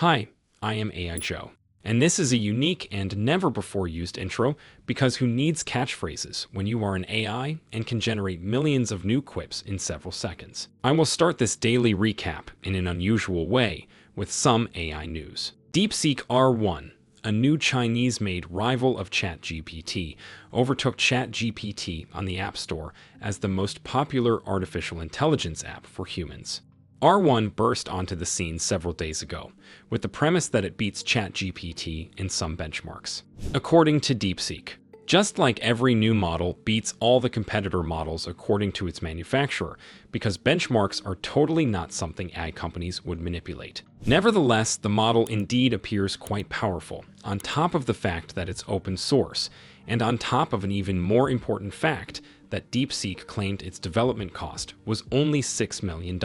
Hi, I am AI Joe, and this is a unique and never-before-used intro because who needs catchphrases when you are an AI and can generate millions of new quips in several seconds? I will start this daily recap in an unusual way with some AI news. DeepSeek R1, a new Chinese-made rival of ChatGPT, overtook ChatGPT on the App Store as the most popular artificial intelligence app for humans. R1 burst onto the scene several days ago, with the premise that it beats ChatGPT in some benchmarks. According to DeepSeek, just like every new model beats all the competitor models according to its manufacturer, because benchmarks are totally not something AI companies would manipulate. Nevertheless, the model indeed appears quite powerful, on top of the fact that it's open source, and on top of an even more important fact that DeepSeek claimed its development cost was only $6 million.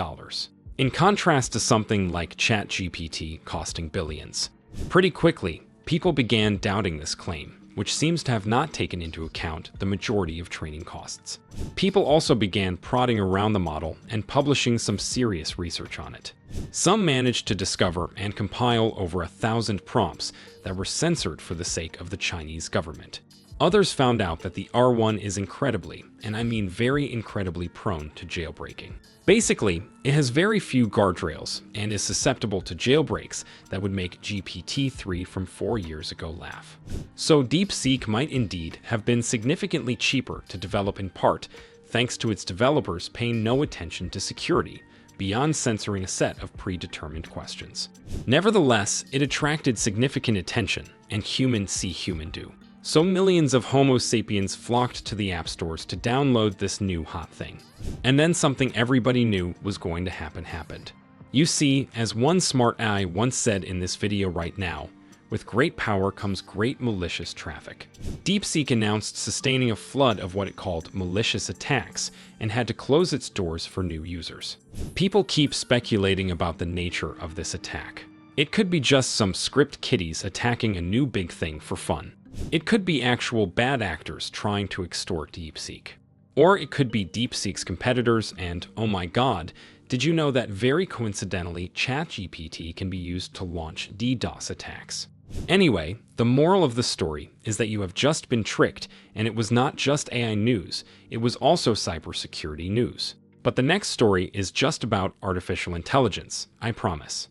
In contrast to something like ChatGPT costing billions. Pretty quickly, people began doubting this claim, which seems to have not taken into account the majority of training costs. People also began prodding around the model and publishing some serious research on it. Some managed to discover and compile over 1,000 prompts that were censored for the sake of the Chinese government. Others found out that the R1 is incredibly, and I mean very incredibly, prone to jailbreaking. Basically, it has very few guardrails and is susceptible to jailbreaks that would make GPT-3 from 4 years ago laugh. So DeepSeek might indeed have been significantly cheaper to develop, in part thanks to its developers paying no attention to security, beyond censoring a set of predetermined questions. Nevertheless, it attracted significant attention, and humans see human do. So millions of Homo sapiens flocked to the app stores to download this new hot thing. And then something everybody knew was going to happen happened. You see, as one smart AI once said in this video right now, with great power comes great malicious traffic. DeepSeek announced sustaining a flood of what it called malicious attacks and had to close its doors for new users. People keep speculating about the nature of this attack. It could be just some script kiddies attacking a new big thing for fun. It could be actual bad actors trying to extort DeepSeek. Or it could be DeepSeek's competitors and, oh my god, did you know that very coincidentally ChatGPT can be used to launch DDoS attacks? Anyway, the moral of the story is that you have just been tricked, and it was not just AI news, it was also cybersecurity news. But the next story is just about artificial intelligence, I promise.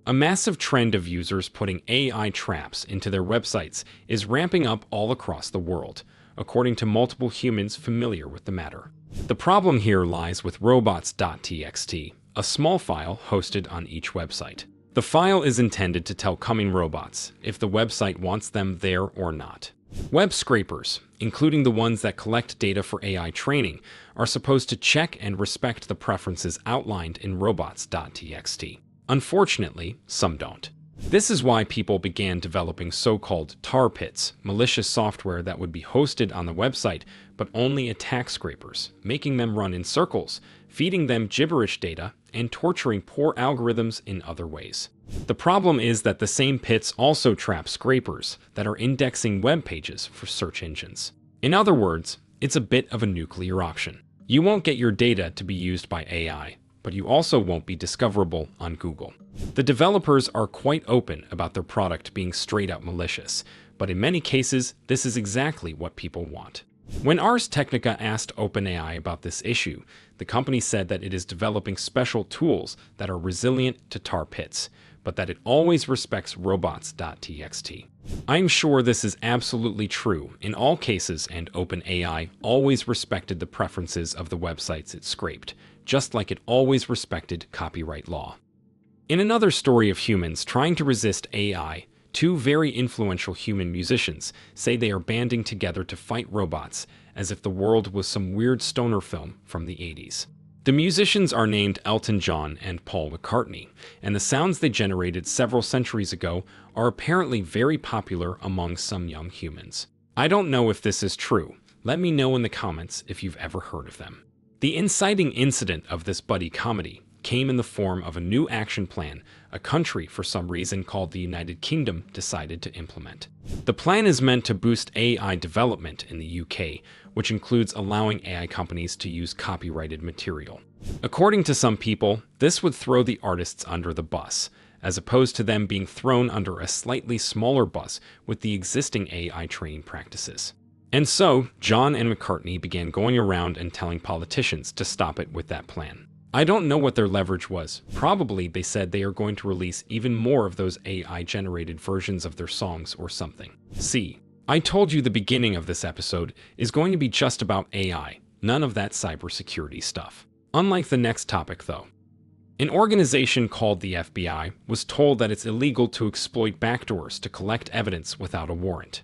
A massive trend of users putting AI traps into their websites is ramping up all across the world, according to multiple humans familiar with the matter. The problem here lies with robots.txt, a small file hosted on each website. The file is intended to tell coming robots if the website wants them there or not. Web scrapers, including the ones that collect data for AI training, are supposed to check and respect the preferences outlined in robots.txt. Unfortunately, some don't. This is why people began developing so-called tar pits, malicious software that would be hosted on the website, but only attack scrapers, making them run in circles, feeding them gibberish data, and torturing poor algorithms in other ways. The problem is that the same pits also trap scrapers that are indexing web pages for search engines. In other words, it's a bit of a nuclear option. You won't get your data to be used by AI, but you also won't be discoverable on Google. The developers are quite open about their product being straight-up malicious, but in many cases, this is exactly what people want. When Ars Technica asked OpenAI about this issue, the company said that it is developing special tools that are resilient to tar pits, but that it always respects robots.txt. I'm sure this is absolutely true in all cases, and OpenAI always respected the preferences of the websites it scraped, just like it always respected copyright law. In another story of humans trying to resist AI, two very influential human musicians say they are banding together to fight robots, as if the world was some weird stoner film from the 80s. The musicians are named Elton John and Paul McCartney, and the sounds they generated several centuries ago are apparently very popular among some young humans. I don't know if this is true. Let me know in the comments if you've ever heard of them. The inciting incident of this buddy comedy came in the form of a new action plan a country, for some reason called the United Kingdom, decided to implement. The plan is meant to boost AI development in the UK, which includes allowing AI companies to use copyrighted material. According to some people, this would throw the artists under the bus, as opposed to them being thrown under a slightly smaller bus with the existing AI training practices. And so, John and McCartney began going around and telling politicians to stop it with that plan. I don't know what their leverage was. Probably they said they are going to release even more of those AI-generated versions of their songs or something. See, I told you the beginning of this episode is going to be just about AI, none of that cybersecurity stuff. Unlike the next topic, though. An organization called the FBI was told that it's illegal to exploit backdoors to collect evidence without a warrant.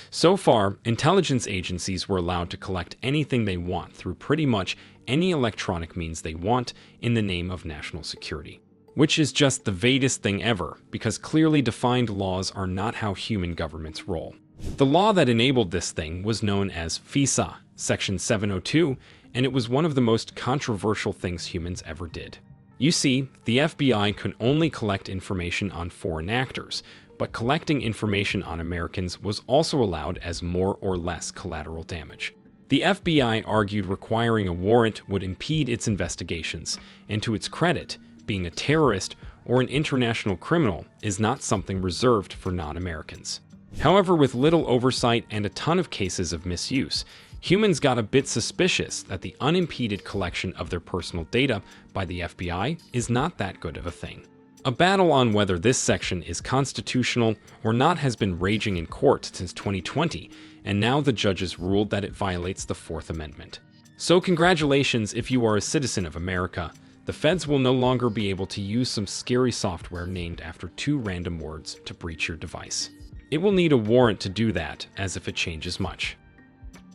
So far, intelligence agencies were allowed to collect anything they want through pretty much any electronic means they want in the name of national security. Which is just the vaguest thing ever, because clearly defined laws are not how human governments roll. The law that enabled this thing was known as FISA, Section 702, and it was one of the most controversial things humans ever did. You see, the FBI could only collect information on foreign actors, but collecting information on Americans was also allowed as more or less collateral damage. The FBI argued requiring a warrant would impede its investigations, and to its credit, being a terrorist or an international criminal is not something reserved for non-Americans. However, with little oversight and a ton of cases of misuse, humans got a bit suspicious that the unimpeded collection of their personal data by the FBI is not that good of a thing. A battle on whether this section is constitutional or not has been raging in court since 2020, and now the judges ruled that it violates the Fourth Amendment. So congratulations if you are a citizen of America. The feds will no longer be able to use some scary software named after two random words to breach your device. It will need a warrant to do that, as if it changes much.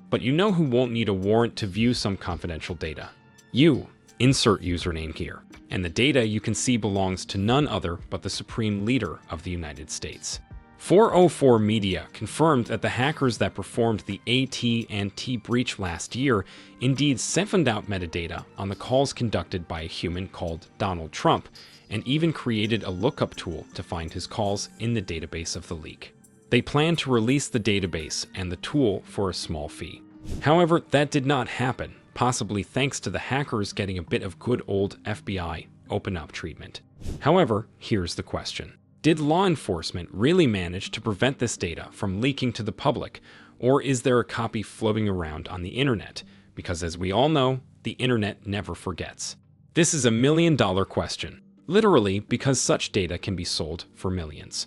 But you know who won't need a warrant to view some confidential data? You. Insert username here. And the data you can see belongs to none other but the Supreme Leader of the United States. 404 Media confirmed that the hackers that performed the AT&T breach last year indeed siphoned out metadata on the calls conducted by a human called Donald Trump, and even created a lookup tool to find his calls in the database of the leak. They plan to release the database and the tool for a small fee. However, that did not happen, possibly thanks to the hackers getting a bit of good old FBI open-up treatment. However, here's the question. Did law enforcement really manage to prevent this data from leaking to the public, or is there a copy floating around on the internet? Because as we all know, the internet never forgets. This is a million-dollar question, literally because such data can be sold for millions.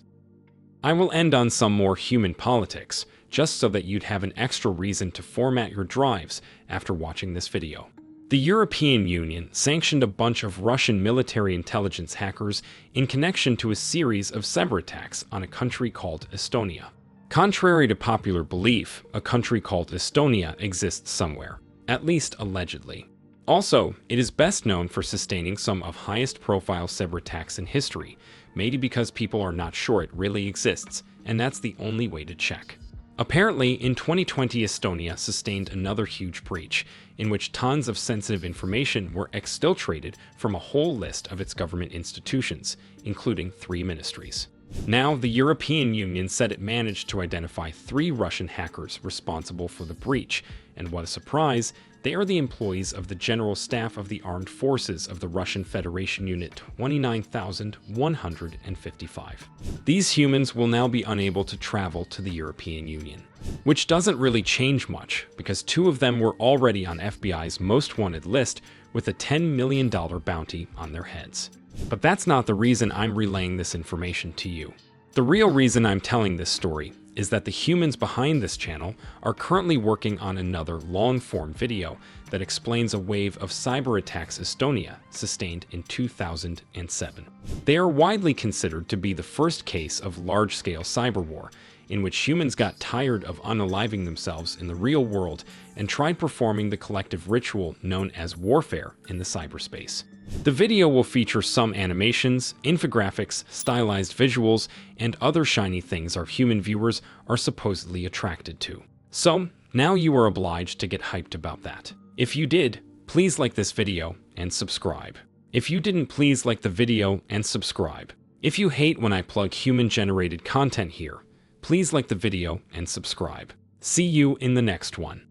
I will end on some more human politics, just so that you'd have an extra reason to format your drives after watching this video. The European Union sanctioned a bunch of Russian military intelligence hackers in connection to a series of cyber attacks on a country called Estonia. Contrary to popular belief, a country called Estonia exists somewhere, at least allegedly. Also, it is best known for sustaining some of highest-profile cyber attacks in history, maybe because people are not sure it really exists, and that's the only way to check. Apparently, in 2020, Estonia sustained another huge breach, in which tons of sensitive information were exfiltrated from a whole list of its government institutions, including 3 ministries. Now, the European Union said it managed to identify 3 Russian hackers responsible for the breach, and what a surprise, they are the employees of the General Staff of the Armed Forces of the Russian Federation Unit 29,155. These humans will now be unable to travel to the European Union, which doesn't really change much, because 2 of them were already on FBI's most wanted list with a $10 million bounty on their heads. But that's not the reason I'm relaying this information to you. The real reason I'm telling this story is that the humans behind this channel are currently working on another long-form video that explains a wave of cyber attacks Estonia sustained in 2007. They are widely considered to be the first case of large-scale cyber war, in which humans got tired of unaliving themselves in the real world and tried performing the collective ritual known as warfare in the cyberspace. The video will feature some animations, infographics, stylized visuals, and other shiny things our human viewers are supposedly attracted to. So, now you are obliged to get hyped about that. If you did, please like this video and subscribe. If you didn't, please like the video and subscribe. If you hate when I plug human-generated content here, please like the video and subscribe. See you in the next one.